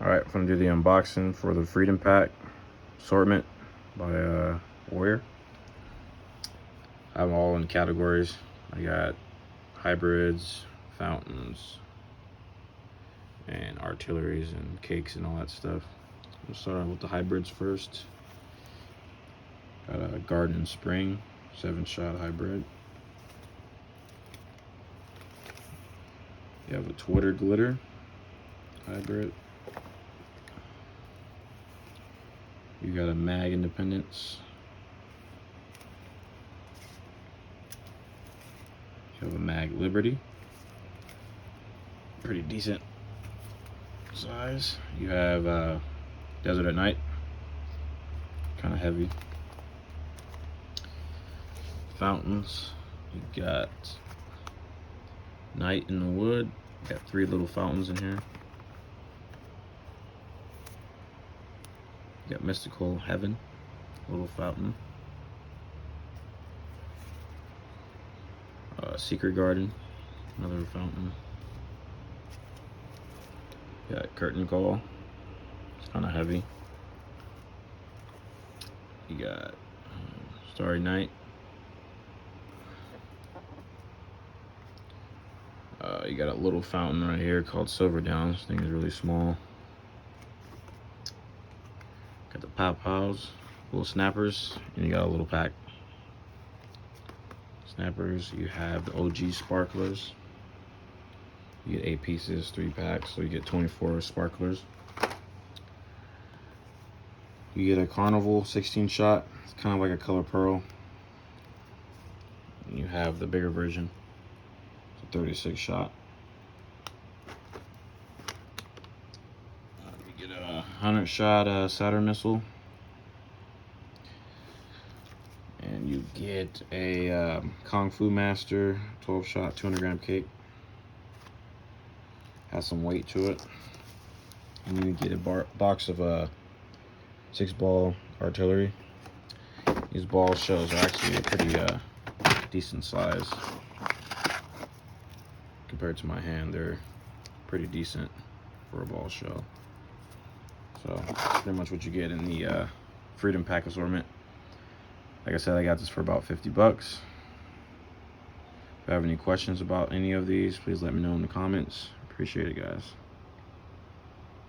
Alright, I'm gonna do the unboxing for the Freedom Pack assortment by Warrior. I have them all in categories. I got hybrids, fountains, and artilleries and cakes and all that stuff. We'll start out with the hybrids first. Got a Garden Spring 7-shot hybrid. You have a Twitter Glitter hybrid. You got a Mag Independence. You have a Mag Liberty. Pretty decent size. You have Desert at Night. Kind of heavy. Fountains. You got Night in the Wood. Got 3 little fountains in here. You got Mystical Heaven, little fountain. Secret Garden, another fountain. You got Curtain Call. It's kind of heavy. You got Starry Night. You got a little fountain right here called Silver Down. This thing is really small. Got the Pop Pows, little snappers, and you got a little pack. Snappers, you have the OG sparklers. You get 8 pieces, 3 packs, so you get 24 sparklers. You get a Carnival 16-shot. It's kind of like a Color Pearl. And you have the bigger version. It's a 36-shot. You get a 100-shot Saturn missile. And you get a Kung Fu Master 12-shot 200-gram cake. Has some weight to it. And you get a box of 6-ball artillery. These ball shells are actually a pretty decent size compared to my hand. They're pretty decent for a ball shell. So that's pretty much what you get in the Freedom Pack assortment. Like I said, I got this for about 50 bucks. If you have any questions about any of these, please let me know in the comments. Appreciate it, guys.